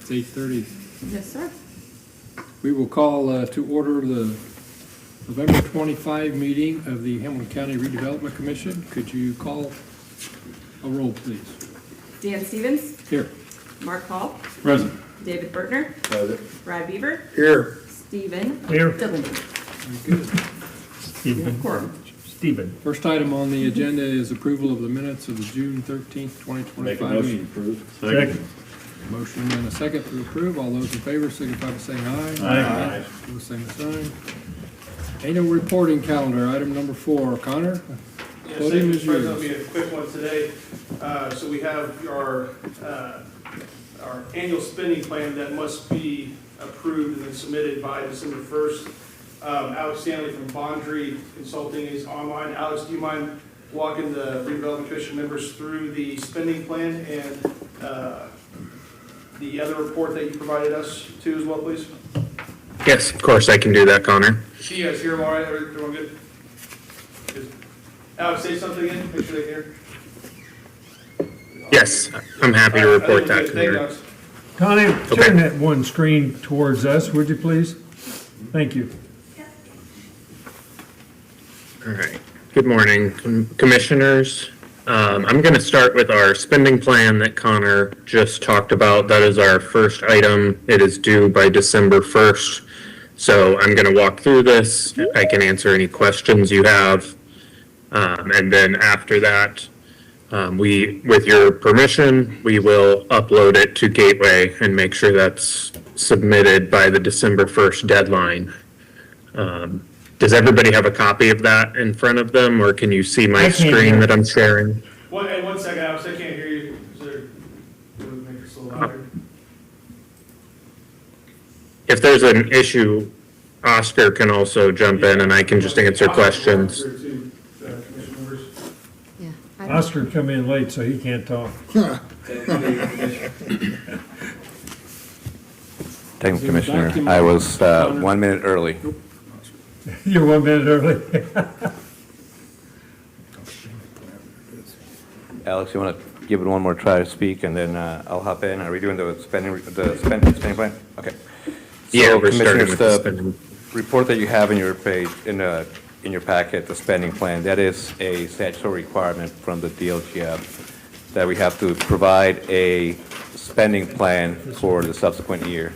It's 8:30. Yes, sir. We will call to order the November 25 meeting of the Hamilton County Redevelopment Commission. Could you call a roll, please? Dan Stevens, Here. Mark Hall, Present. David Bertner, Brad Beaver, Here. Stephen Here. Dillon. Very good. Stephen. First item on the agenda is approval of the minutes of the June 13th, 2025 meeting. Second. Motion and a second to approve. All those in favor signify by saying aye. Aye. Pose same sign. Annual reporting calendar, item number 4. Connor? Yes, Podium thank is you. yours. It'll be a quick one today. So we have our annual spending plan that must be approved and then submitted by December 1st. Alex Stanley from Bondry Consulting is online. Alex, do you mind walking the Redevelopment Commission members through the spending plan and the other report that you provided us too as well, please? Yes, of course, I can do that, Connor. See you guys hear them all right? Everyone good? Good. Alex, say something again, make sure they hear. Yes, I'm happy to report that, Thank you, Connor. Alex. Connie, Okay. turn that one screen towards us, would you please? Thank you. All right. Good morning, commissioners. I'm going to start with our spending plan that Connor just talked about. That is our first item. It is due by December 1st. So I'm going to walk through this. I can answer any questions you have. And then after that, with your permission, we will upload it to Gateway and make sure that's submitted by the December 1st deadline. Does everybody have a copy of that in front of them, or can you see my I can't hear. screen that I'm sharing? One second, Alex, I can't hear you. Is there, make it a little louder? If there's an issue, Oscar can also jump in and I can just answer questions. Commission members. Yeah. Oscar come in late, so he can't talk. Is there Thank you, a Commissioner. document? I was Connor? 1 minute early. You're 1 minute early. Alex, you want to give it one more try to speak, and then I'll hop in? Are we doing the spending plan? Okay. Yeah, So, we're starting with the Commissioners, spending. report that you have in your page, in your packet, the spending plan, that is a statutory requirement from the DLGF that we have to provide a spending plan for the subsequent year.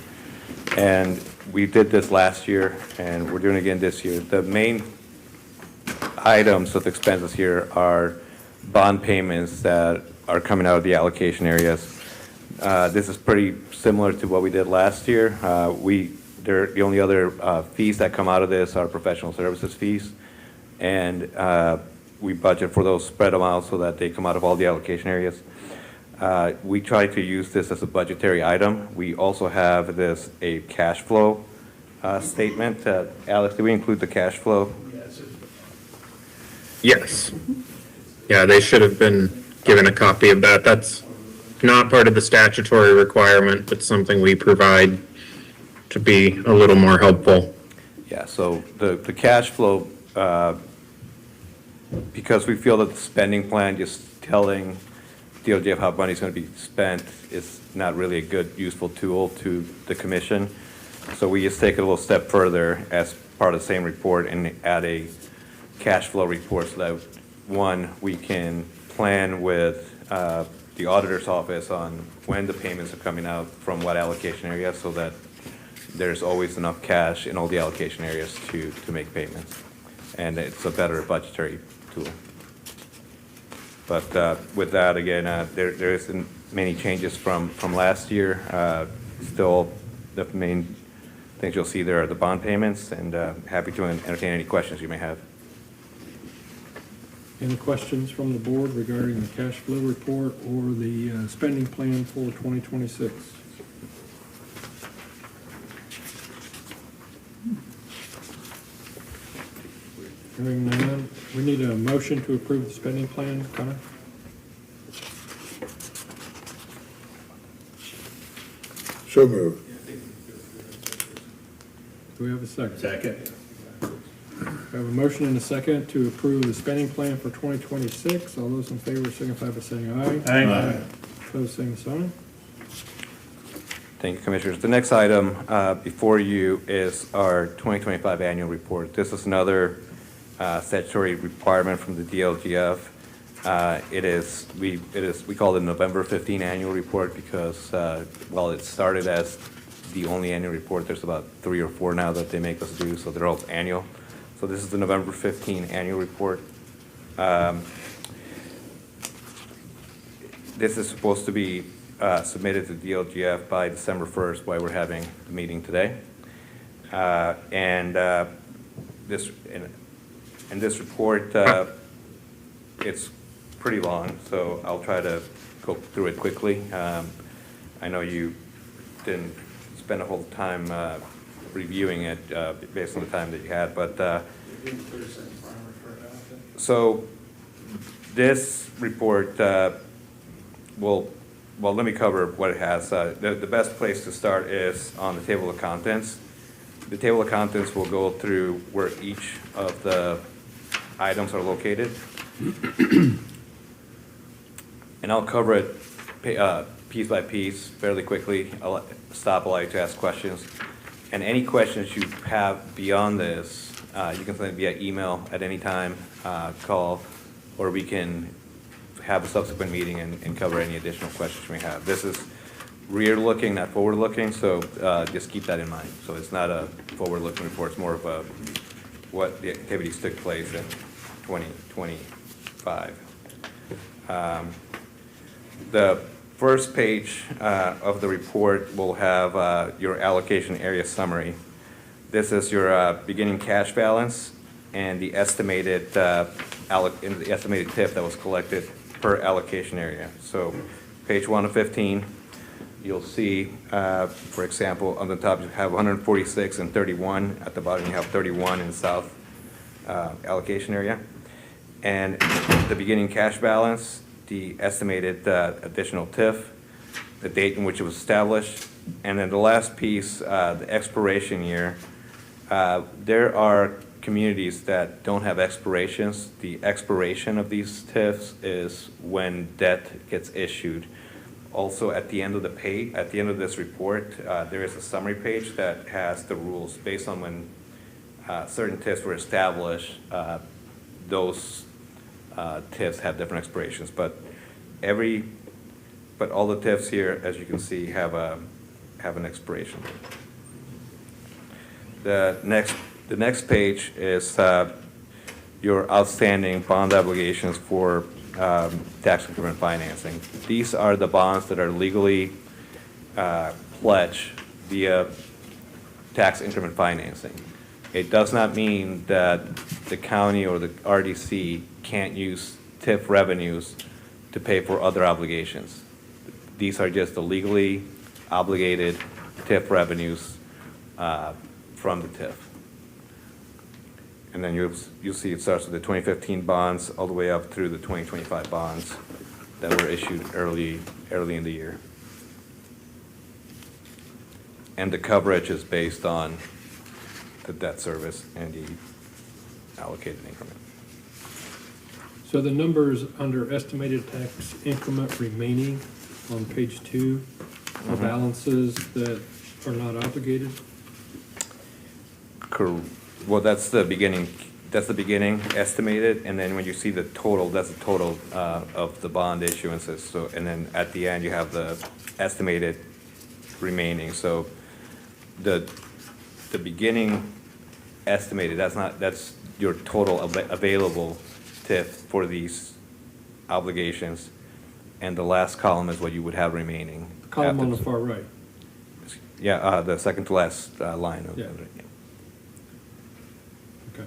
And we did this last year, and we're doing it again this year. The main items of expenses here are bond payments that are coming out of the allocation areas. This is pretty similar to what we did last year. The only other fees that come out of this are professional services fees, and we budget for those spread them out so that they come out of all the allocation areas. We try to use this as a budgetary item. We also have a cash flow statement. Alex, did we include the cash flow? Yes. Yeah, they should have been given a copy of that. That's not part of the statutory requirement, but something we provide to be a little more helpful. Yeah, so the cash flow, because we feel that the spending plan, just telling DOJ how money's going to be spent, is not really a good, useful tool to the commission. So we just take it a little step further as part of the same report and add a cash flow report so that, one, we can plan with the auditor's office on when the payments are coming out from what allocation area, so that there's always enough cash in all the allocation areas to make payments. And it's a better budgetary tool. But with that, again, there isn't many changes from last year. Still, the main things you'll see there are the bond payments, and happy to entertain any questions you may have. Any questions from the board regarding the cash flow report or the spending plan for 2026? Hearing none, we need a motion to approve the spending plan, Connor? So moved. Do we have a second? Second. We have a motion and a second to approve the spending plan for 2026. All those in favor signify by saying aye. Aye. Opposed, same sign. Thank you, Commissioners. The next item before you is our 2025 annual report. This is another statutory requirement from the DLGF. We call it November 15 annual report because while it started as the only annual report, there's about 3 or 4 now that they make us do, so they're all annual. So this is the November 15 annual report. This is supposed to be submitted to DLGF by December 1st, why we're having the meeting today. This report, it's pretty long, so I'll try to go through it quickly. I know you didn't spend a whole time reviewing it based on the time that you had, but so this report well, let me cover what it has. The best place to start is on the table of contents. The table of contents will go through where each of the items are located. And I'll cover it piece by piece fairly quickly. I'll stop allow you to ask questions. And any questions you have beyond this, you can send it via email at any time, call, or we can have a subsequent meeting and cover any additional questions we have. This is rear-looking, not forward-looking, so just keep that in mind. So it's not a forward-looking report, it's more of a what the activities took place in 2025. The first page of the report will have your allocation area summary. This is your beginning cash balance and the estimated TIF that was collected per allocation area. So page 1 of 15, you'll see, for example, on the top you have 146 and 31. At the bottom you have 31 in south allocation area. And the beginning cash balance, the estimated additional TIF, the date in which it was established, and then the last piece, the expiration year. There are communities that don't have expirations. The expiration of these TIFs is when debt gets issued. Also, at the end of the page, at the end of this report, there is a summary page that has the rules based on when certain TIFs were established. Those TIFs have different expirations, but all the TIFs here, as you can see, have an expiration. The next page is your outstanding bond obligations for tax increment financing. These are the bonds that are legally pledged via tax increment financing. It does not mean that the county or the RDC can't use TIF revenues to pay for other obligations. These are just the legally obligated TIF revenues from the TIF. And then you'll see it starts with the 2015 bonds all the way up through the 2025 bonds that were issued early in the year. And the coverage is based on the debt service and the allocated increment. So the numbers under estimated tax increment remaining on page 2 are balances that are not obligated? Well, that's the beginning estimated, and then when you see the total, that's the total of the bond issuances. So, and then at the end, you have the estimated remaining. So the beginning estimated, that's your total available TIF for these obligations, and the last column is what you would have remaining. Column on the far right. Yeah, the second to last line of Yeah. it. Okay.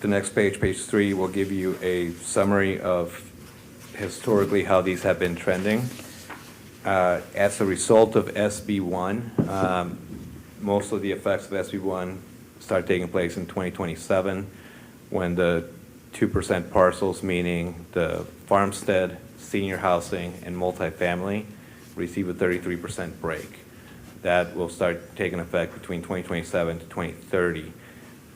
The next page, page 3, will give you a summary of historically how these have been trending. As a result of SB1, most of the effects of SB1 start taking place in 2027 when the 2% parcels, meaning the farmstead, senior housing, and multifamily, receive a 33% break. That will start taking effect between 2027 to 2030.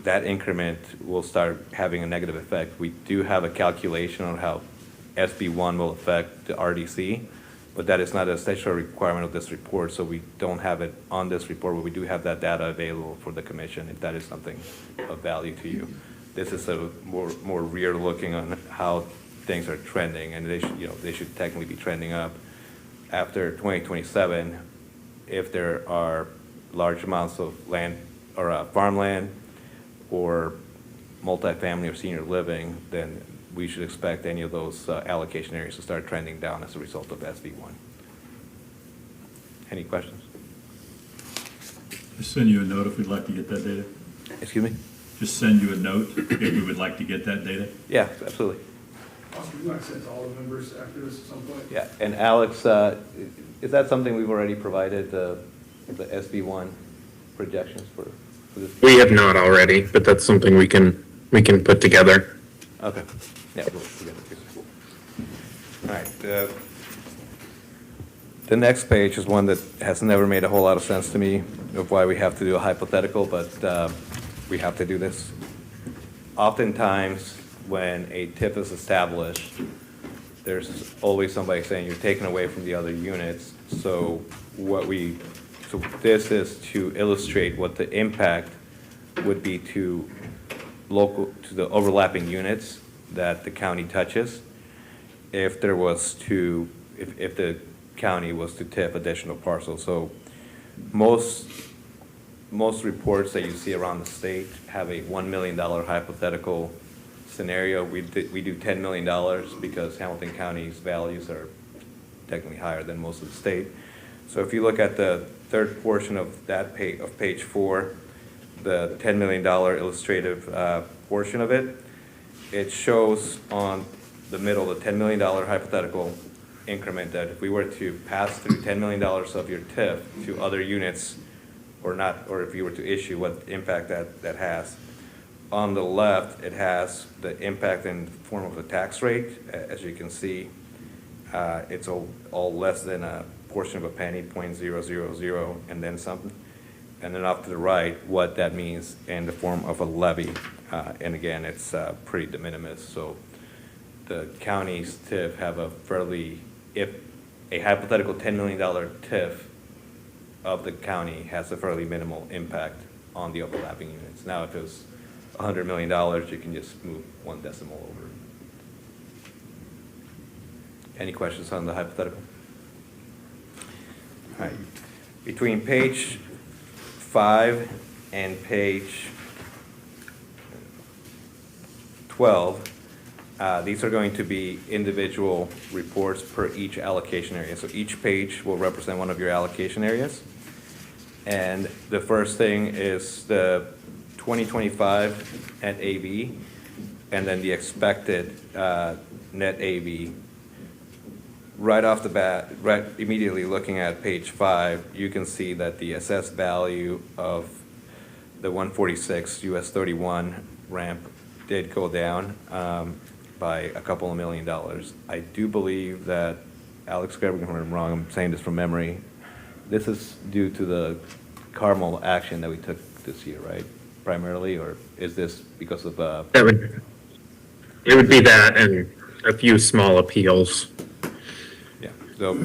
that increment will start having a negative effect. We do have a calculation on how SB1 will affect the RDC, but that is not a statutory requirement of this report, so we don't have it on this report, but we do have that data available for the commission if that is something of value to you. This is a more rear looking on how things are trending, and they should technically be trending up. After 2027, if there are large amounts of land or farmland or multifamily or senior living, then we should expect any of those allocation areas to start trending down as a result of SB1. Any questions? Just send you a note if we'd like to get that data. Excuse me? Just send you a note if we would like to get that data. Yeah, absolutely. Awesome. We might send to all the members after this at some point. Yeah, and Alex, is that something we've already provided, the SB1 projections for this? We have not already, but that's something we can put together. Okay. Yeah, we'll get it too. All right. The next page is one that has never made a whole lot of sense to me of why we have to do a hypothetical, but we have to do this. Oftentimes, when a TIF is established, there's always somebody saying you're taking away from the other units. So this is to illustrate what the impact would be to the overlapping units that the county touches if the county was to TIF additional parcels. So most reports that you see around the state have a $1 million hypothetical scenario. We do $10 million because Hamilton County's values are technically higher than most of the state. So if you look at the third portion of that page 4, the $10 million illustrative portion of it, it shows on the middle the $10 million hypothetical increment that if we were to pass through $10 million of your TIF to other units or not, or if you were to issue, what impact that has. On the left, it has the impact in the form of the tax rate. As you can see, it's all less than a portion of a penny, 0.000, and then something. And then off to the right, what that means in the form of a levy. And again, it's pretty de minimis. So the county's TIF have if a hypothetical $10 million TIF of the county has a fairly minimal impact on the overlapping units. Now, if it was $100 million, you can just move one decimal over. Any questions on the hypothetical? All right. Between page 5 and page 12, these are going to be individual reports per each allocation area. So each page will represent one of your allocation areas. And the first thing is the 2025 net AV, and then the expected net AV. Right off the bat, right immediately looking at page 5, you can see that the assessed value of the 146 US 31 ramp did go down by a couple of $1 million. I do believe that, Alex, correct me if I'm wrong, I'm saying this from memory, this is due to the Carmel action that we took this year, right? Primarily, or is this because of It would be that and a few small appeals. yeah, so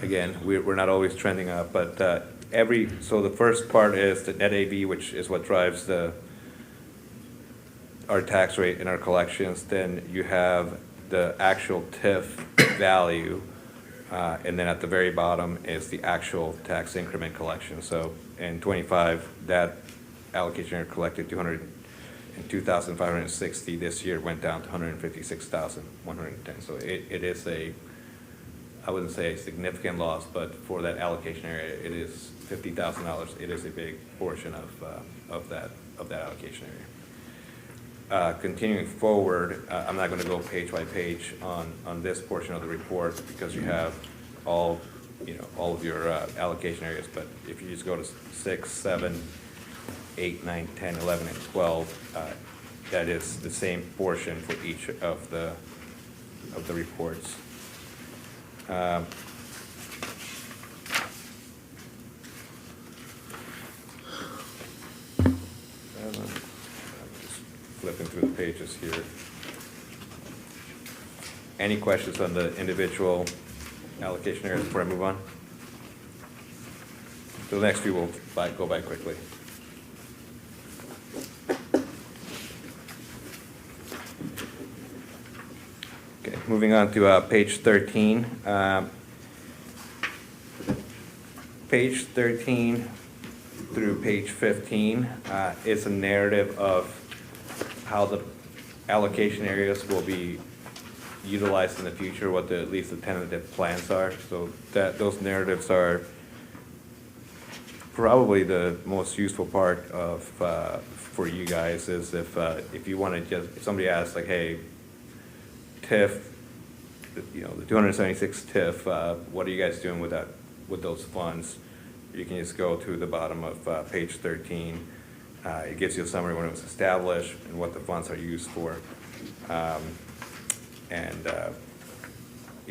again, we're not always trending up, but so the first part is the net AV, which is what drives our tax rate and our collections. Then you have the actual TIF value, and then at the very bottom is the actual tax increment collection. So in 25, that allocation area collected 202,560. This year went down to 156,110. So it is I wouldn't say a significant loss, but for that allocation area, it is $50,000. It is a big portion of that allocation area. Continuing forward, I'm not going to go page by page on this portion of the report because you have all of your allocation areas. But if you just go to 6, 7, 8, 9, 10, 11, and 12, that is the same portion for each of the reports. flipping through the pages here. Any questions on the individual allocation areas before I move on? So the next few will go by quickly. Okay, moving on to page 13. Page 13 through page 15 is a narrative of how the allocation areas will be utilized in the future, what at least the tentative plans are. So those narratives are probably the most useful part of for you guys is if you want to just, if somebody asks like, hey, TIF, you know, the 276 TIF, what are you guys doing with that, with those funds? You can just go to the bottom of page 13. It gives you a summary when it was established and what the funds are used for. You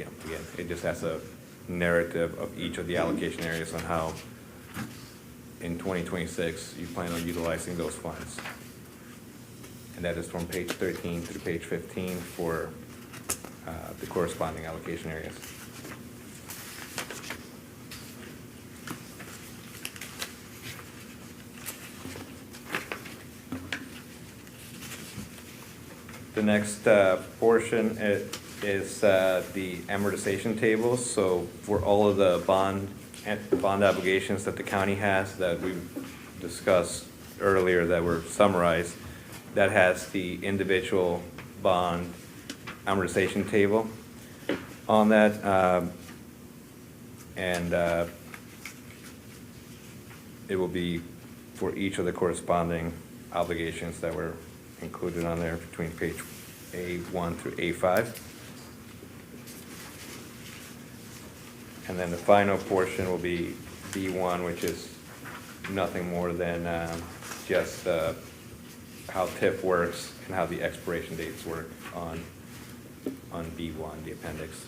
know, again, it just has a narrative of each of the allocation areas on how in 2026 you plan on utilizing those funds. And that is from page 13 through page 15 for the corresponding allocation areas. The next portion is the amortization tables. So for all of the bond obligations that the county has that we discussed earlier that were summarized, that has the individual bond amortization table on that. It will be for each of the corresponding obligations that were included on there between page A1 through A5. And then the final portion will be B1, which is nothing more than just how TIF works and how the expiration dates work on B1, the appendix.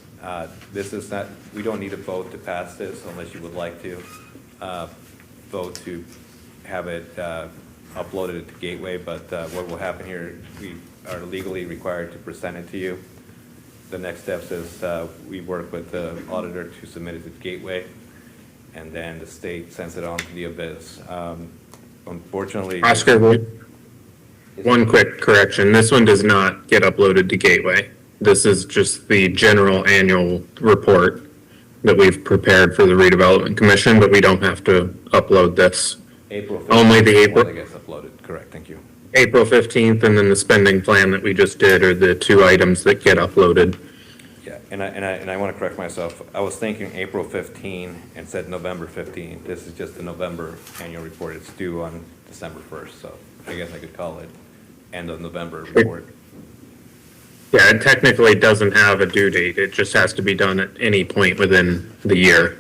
This is not, we don't need a vote to pass this unless you would like to vote to have it uploaded to Gateway, but what will happen here, we are legally required to present it to you. The next steps is we work with the auditor to submit it to Gateway, and then the state sends it on to the abyss. Unfortunately, Oscar, one quick correction. This one does not get uploaded to Gateway. This is just the general annual report that we've prepared for the Redevelopment Commission, but we don't have to upload this. April 15th Only the is one April- that gets uploaded. Correct. Thank you. April 15th and then the spending plan that we just did are the two items that get uploaded. Yeah, and I want to correct myself. I was thinking April 15 and said November 15. This is just the November annual report. It's due on December 1st, so I guess I could call it end of November report. Yeah, it technically doesn't have a due date. It just has to be done at any point within the year.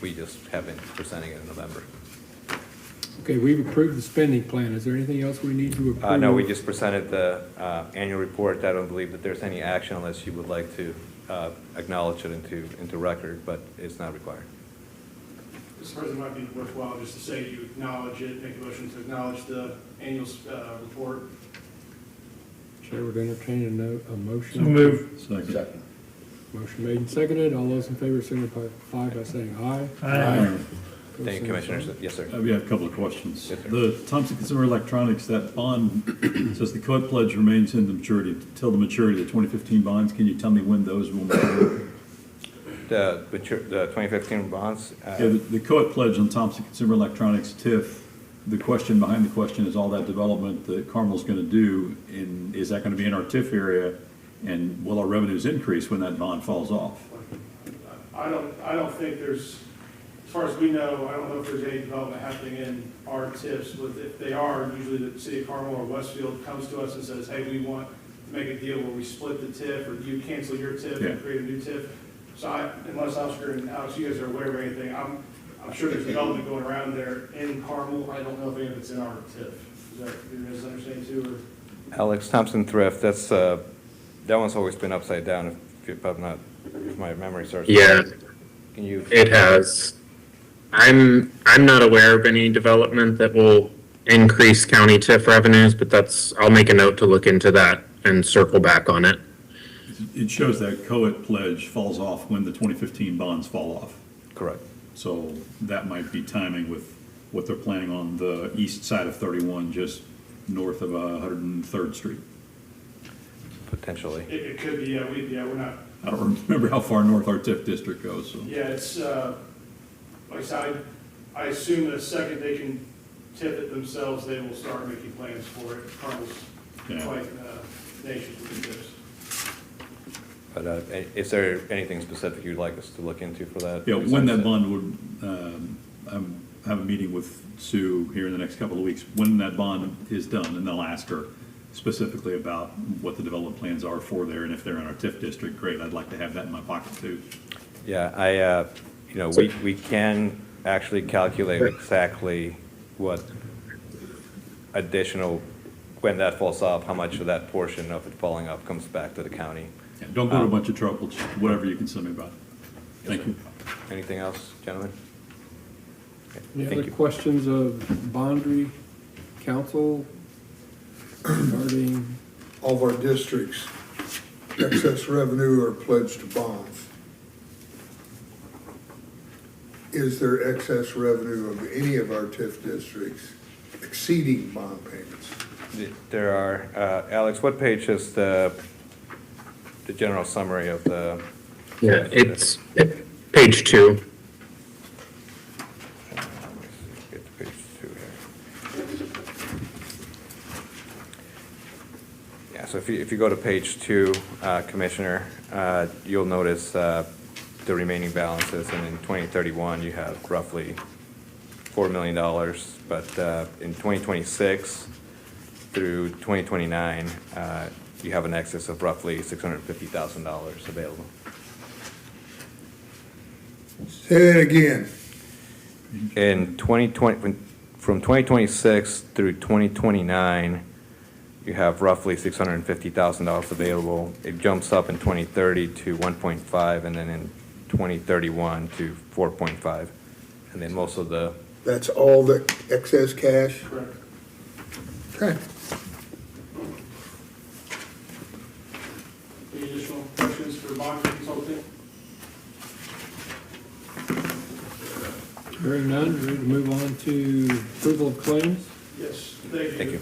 We just have been presenting it in November. Okay, we've approved the spending plan. Is there anything else we need to approve? No, we just presented the annual report. I don't believe that there's any action unless you would like to acknowledge it into record, but it's not required. As far as it might be worthwhile just to say you acknowledge it, make a motion to acknowledge the annual report. Chair would entertain a motion. So move. Second. Motion made and seconded. All those in favor signify by saying aye. Aye. Thank you, Commissioners. Yes, sir. We have a couple of questions. Yes, sir. The Thompson Consumer Electronics, that bond says the co-op pledge remains in the maturity, till the maturity of the 2015 bonds. Can you tell me when those will mature? The 2015 bonds, Yeah, the co-op pledge on Thompson Consumer Electronics TIF, the question behind the question is all that development that Carmel's going to do, is that going to be in our TIF area? And will our revenues increase when that bond falls off? I don't think there's, as far as we know, I don't know if there's any development happening in our TIFs. If they are, usually the city of Carmel or Westfield comes to us and says, hey, we want to make a deal where we split the TIF, or you cancel your TIF Yeah. and create a new TIF. So unless Oscar and Alex, you guys are aware of anything, I'm sure there's development going around there in Carmel. I don't know if any of it's in our TIF. Is that your guys' understanding too, or? Alex Thompson Thrift, that's, that one's always been upside down, if my memory serves. Yeah, Can you? it has. I'm not aware of any development that will increase county TIF revenues, but I'll make a note to look into that and circle back on it. It shows that COET pledge falls off when the 2015 bonds fall off. Correct. So that might be timing with what they're planning on the east side of 31, just north of 103rd Street. Potentially. It could be, we're not, I don't remember how far north our TIF district goes, so. yeah, it's, like I said, I assume the second they can tip it themselves, they will start making plans for it. Carmel's Yeah. quite, nations with this. But is there anything specific you'd like us to look into for that? Yeah, when that bond would, I have a meeting with Sue here in the next couple of weeks. When that bond is done, and they'll ask her specifically about what the development plans are for there, and if they're in our TIF district, great, I'd like to have that in my pocket too. Yeah, we can actually calculate exactly what additional, when that falls off, how much of that portion of it falling off comes back to the county. Yeah, don't go to a bunch of trouble, just whatever you can send me about. Thank you. Anything else, gentlemen? Okay, Any thank other you. questions of Bondry Council regarding, All of our districts, excess revenue are pledged to bonds. Is there excess revenue of any of our TIF districts exceeding bond payments? There are, Alex, what page is the general summary of the? Yeah, it's page 2. Get to page 2 here. Yeah, so if you go to page 2, Commissioner, you'll notice the remaining balances, and in 2031, you have roughly $4 million, but in 2026 through 2029, you have an excess of roughly $650,000 available. Say that again. In 2020, from 2026 through 2029, you have roughly $650,000 available. It jumps up in 2030 to 1.5, and then in 2031 to 4.5. And then most of the, That's all the excess cash? Correct. Okay. Any additional questions for bond consulting? hearing none, ready to move on to approval of claims? Yes, thank you. thank you.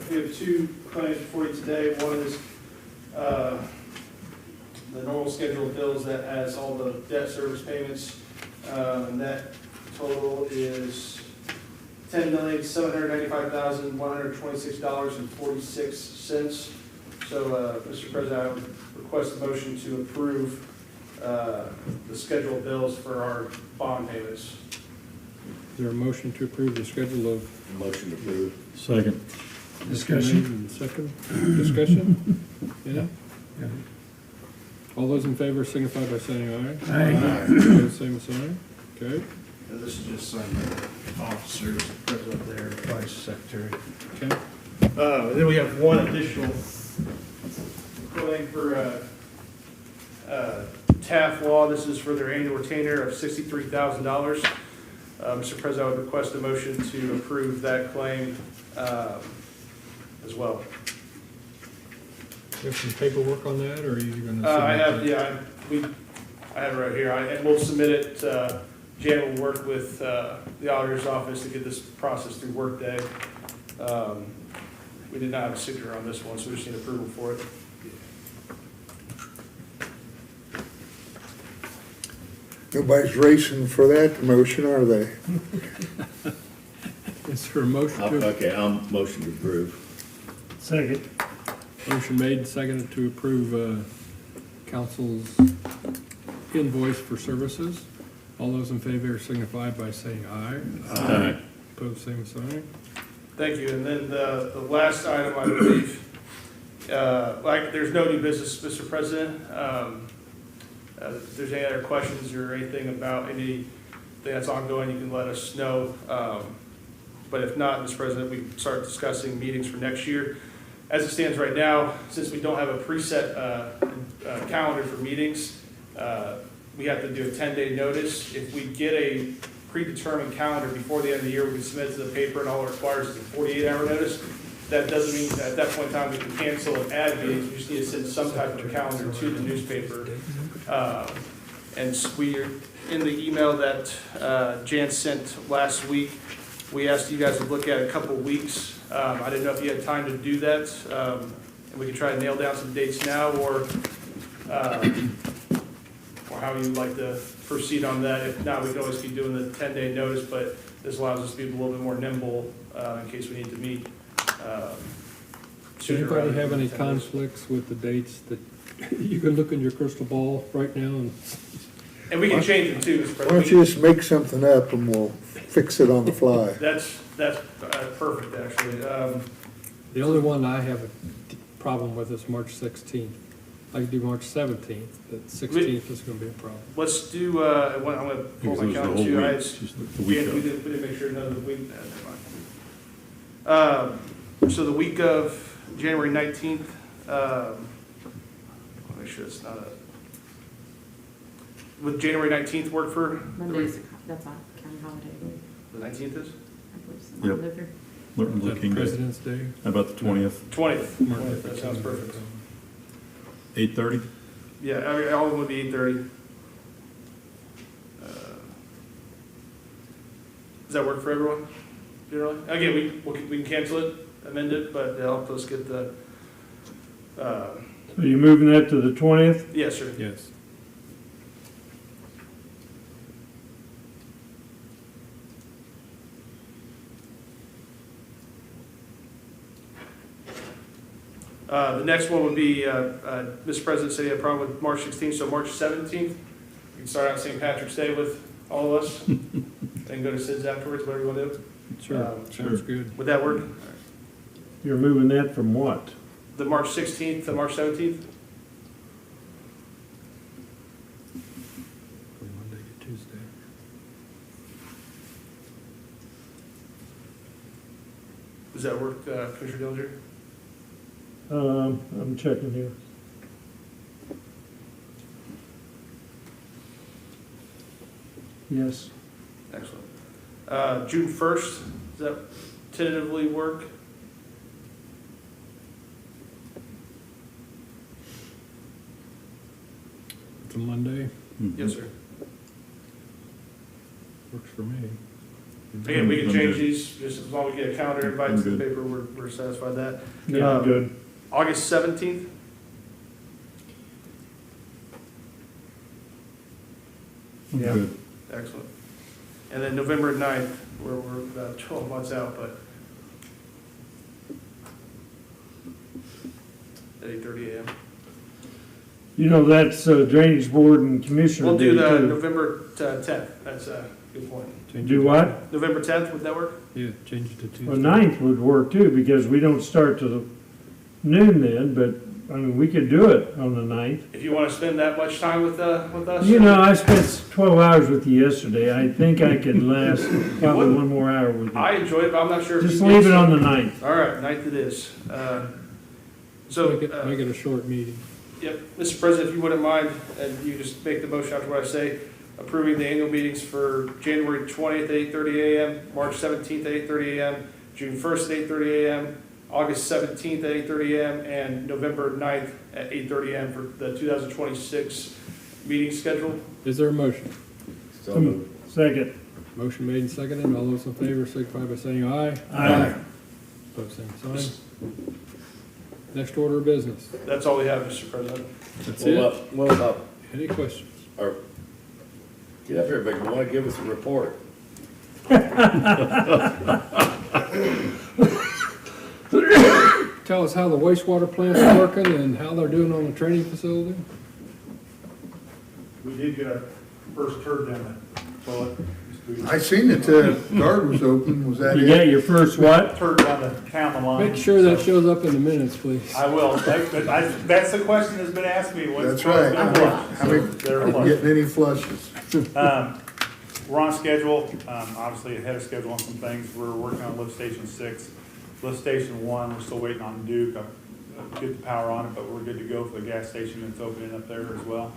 We have two claims before you today. One is the normal scheduled bills that has all the debt service payments. Net total is $10,795,126.46. So, Mr. President, I would request a motion to approve the scheduled bills for our bond payments. Is there a motion to approve the schedule of? Motion approved. Second. Discussion? Second, discussion? Yeah? All those in favor signify by saying aye. Aye. Opposed, same sign. Okay, And this is just signed by the officers, president there, vice secretary. okay. Then we have one additional claim for TAF Law. This is for their annual retainer of $63,000. Mr. President, I would request a motion to approve that claim as well. You have some paperwork on that, or are you gonna? I have, submit yeah, I have it right here, and we'll submit it, Jan will work with the auditor's office to get this process through Workday. We did not have a signature on this one, so we just need approval for it. Nobody's racing for that motion, are they? that? Is there a motion to? Okay, I'll motion to approve. Second. Motion made, seconded to approve council's invoice for services. All those in favor signify by saying aye. Aye. Opposed, same sign. Thank you, and then the last item, I believe, there's no new business, Mr. President. If there's any other questions or anything about anything that's ongoing, you can let us know. But if not, Mr. President, we can start discussing meetings for next year. As it stands right now, since we don't have a preset calendar for meetings, we have to do a 10-day notice. If we get a predetermined calendar before the end of the year, we can submit it to the paper, and all it requires is a 48-hour notice. That doesn't mean that at that point in time we can cancel and add meetings, we just need to send some type of calendar to the newspaper. And we, in the email that Jan sent last week, we asked you guys to look at a couple weeks. I didn't know if you had time to do that, and we can try to nail down some dates now, or how you'd like to proceed on that. If not, we can always keep doing the 10-day notice, but this allows us to be a little bit more nimble in case we need to meet. Does anybody have any conflicts with the dates that, you can look in your crystal ball right now And we can change it too, Mr. President. Why don't you just make something up and we'll fix it on the fly? That's perfect, actually. The only one I have a problem with is March 16th. I could do March 17th, but 16th is gonna be a problem. Let's do, I'm gonna pull Because my it was the calendar whole too. week, just the week We of. didn't make sure none of the week, that's fine. So the week of January 19th, make sure it's not would January 19th work for? Monday's, that's a county holiday. The 19th is? I believe so. Yep. Luther. Martin Is Luther that King Day. President's Day? How about the 20th, 20th. Martin 20th, Luther that sounds King. perfect. 8:30? Yeah, all of them would be 8:30. Does that work for everyone, generally? Again, we can cancel it, amend it, but it'll help us get the, So you're moving that to the 20th? yes, sir. Yes. The next one would be, Mr. President said he had a problem with March 16th, so March 17th. We can start out St. Patrick's Day with all of us, then go to Sid's afterwards, whatever you want to do. Sure, sounds good. Would that work? You're moving that from what? The March 16th to March 17th? From Monday to Tuesday. Does that work, Commissioner Dillinger? I'm checking here. Yes. Excellent. June 1st, does that tentatively work? It's a Monday, Yes, sir. works for me. Again, we can I'm change good. these, just as long as we get a calendar invite to the I'm good. paper, we're satisfied with that. Yeah, good. August 17th? Yeah. Good. Excellent. And then November 9th, we're about 12 months out, but at 8:30 a.m. You know, that's Drainage Board and Commissioner We'll Day do the too. November 10th, that's a good point. Change Do it- what? November 10th, would that work? Yeah, change it to Tuesday. Well, 9th would work too, because we don't start till noon then, but, I mean, we could do it on the 9th. If you want to spend that much time with us? You know, I spent 12 hours with you yesterday. I think I could last probably one more hour with you. I enjoyed it, but I'm not sure if Just you leave did it on so. the 9th. All right, 9th it is. Make it a short meeting. Yep, Mr. President, if you wouldn't mind, and you just make the motion after what I say, approving the annual meetings for January 20th at 8:30 a.m., March 17th at 8:30 a.m., June 1st at 8:30 a.m., August 17th at 8:30 a.m., and November 9th at 8:30 a.m. for the 2026 meeting schedule. Is there a motion? Second. Motion made and seconded. All those in favor signify by saying aye. Aye. Opposed, same sign. Next order of business. That's all we have, Mr. President. That's Well, it. well, Any questions? get up here, but you want to give us a report. Tell us how the wastewater plant's working and how they're doing on the training facility. We did get our first turd down the toilet. I seen that the guard was open, was that You got it? your first what? Turd down the county line. Make sure that shows up in the minutes, please. I will. That's the question that's been asked me. That's right. How many, They're flush. getting any flushes? We're on schedule, obviously ahead of schedule on some things. We're working on lift station 6. Lift station 1, we're still waiting on Duke. Get the power on it, but we're good to go for the gas station that's opening up there as well.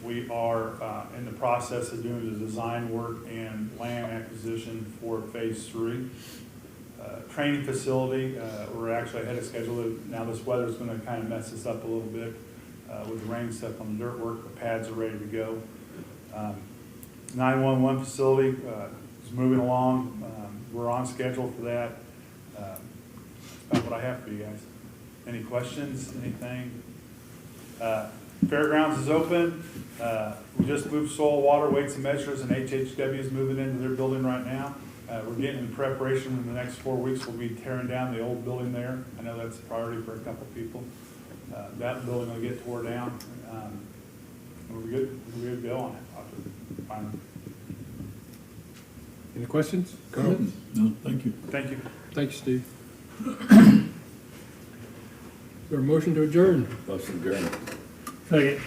We are in the process of doing the design work and land acquisition for phase 3. Training facility, we're actually ahead of schedule. Now this weather's gonna kind of mess us up a little bit with the rain stuff on the dirt work. The pads are ready to go. 911 facility is moving along. We're on schedule for that. That's about what I have for you guys. Any questions, anything? Fairgrounds is open. We just moved soil, water, weights and measures, and HHW is moving into their building right now. We're getting in preparation. In the next 4 weeks, we'll be tearing down the old building there. I know that's a priority for a couple people. That building will get tore down. We're good to go on it. Fine. Any questions, comments? No, thank you. Thank you. Thanks, Steve. Is there a motion to adjourn? Motion adjourned. Second.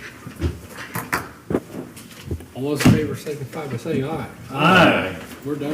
All those in favor signify by saying aye. Aye. We're done.